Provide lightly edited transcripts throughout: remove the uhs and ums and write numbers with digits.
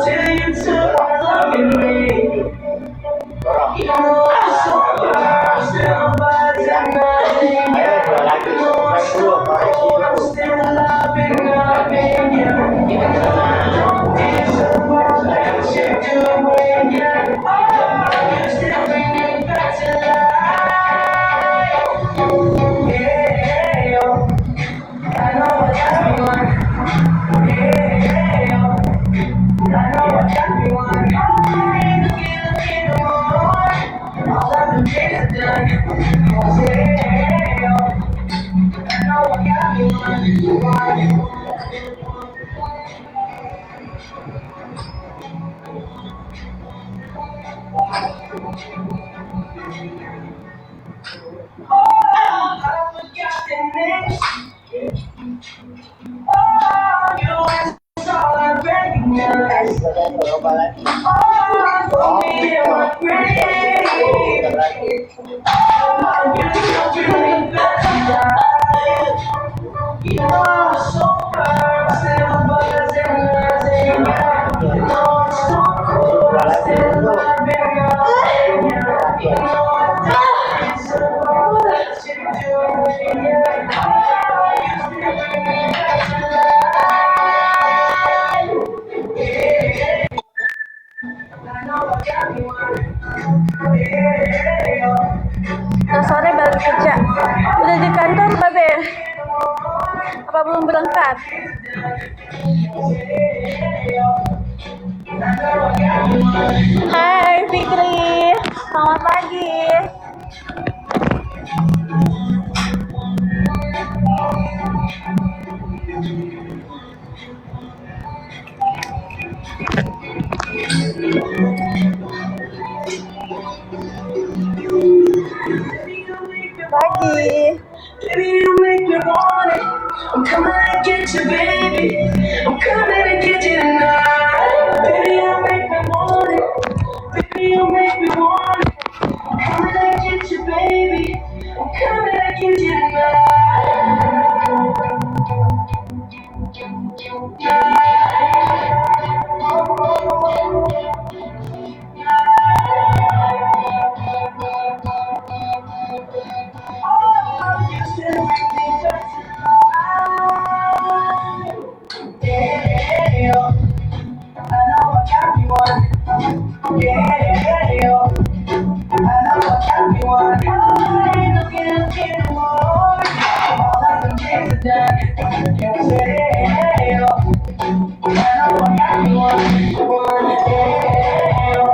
Till you took my love in me. You know I'm so far, still but nothing. You know I'm so cold, I'm still loving you. Even though I don't deserve all that you're doing, yeah. Oh, you still bring me back to life. Yeah, I know what everyone. Yeah, I know what everyone. I ain't looking no more. All of the things I've done. Yeah, I know what everyone. I forgot the names. Oh, you is all I recognize. Oh, for me, in my grave. You still bring me back to life. You know I'm so far, still buzzing, buzzing, yeah. You know I'm so cold, still loving, loving, yeah. You know I'm dying, so what you doing, yeah. Oh, you still bring me back to life. Yeah, I know I got you one. Yeah, Ntar sore balik kerja. Udah di kantor, Babe? Apa belum berangkat? Hai Fikri, selamat pagi. Pagi. baby, you make me want it. I'm coming to get you, baby. I'm coming to get you tonight. Baby, you make me want it. Baby, you make me want it. I'm coming to get you, baby. I'm coming to get you tonight. Yeah, I know I got you one. Yeah, I know I got you one. I ain't looking no more. All I can get is that. Yeah, I know I got you one. Yeah.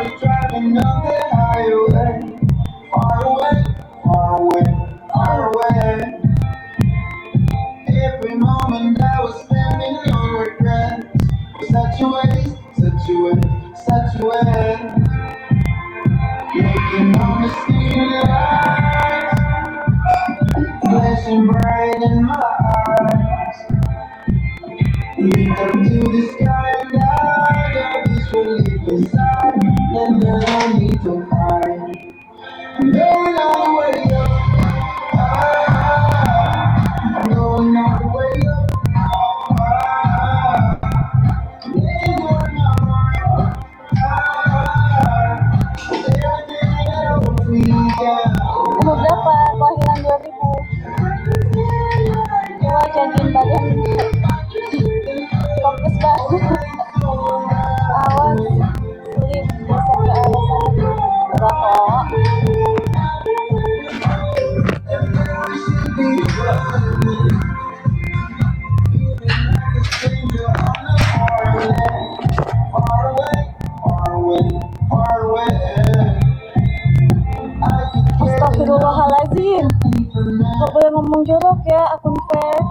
was driving on the highway, far away, far away, far away. Every moment I was spending on regrets was such a waste, such a waste, such a waste. Looking on the city lights, flashing bright in my eyes. Look up to the sky and I got this relief inside, and then I need to hide. I'm going all the way up, I'm going all the way up. Laying on my mind, everything that holds me down. Umur berapa? Kelahiran 2000. Tua jadiin badan fokus banget. Awas sulit geser ke arah sana. Enggak kok. Astagfirullahaladzim. Gak boleh ngomong jorok ya, akun fake.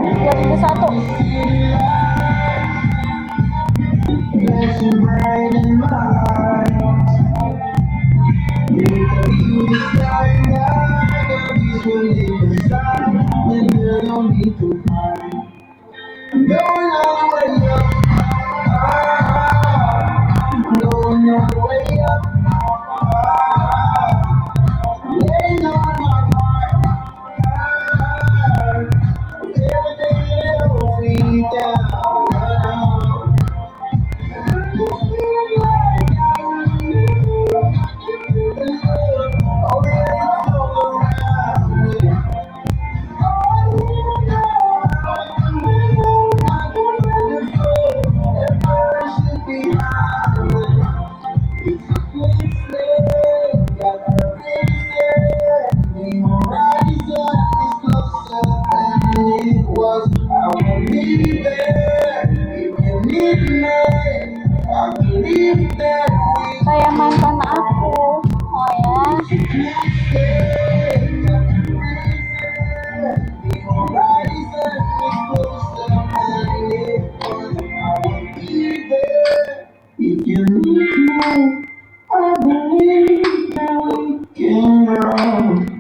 2001. I'm going all the way up. I'm going all the way up. Laying on my heart. Everything that holds me down. Oh, yeah, it's all around me. Kayak mantan aku. Oh ya. If you need me, I believe that we can grow.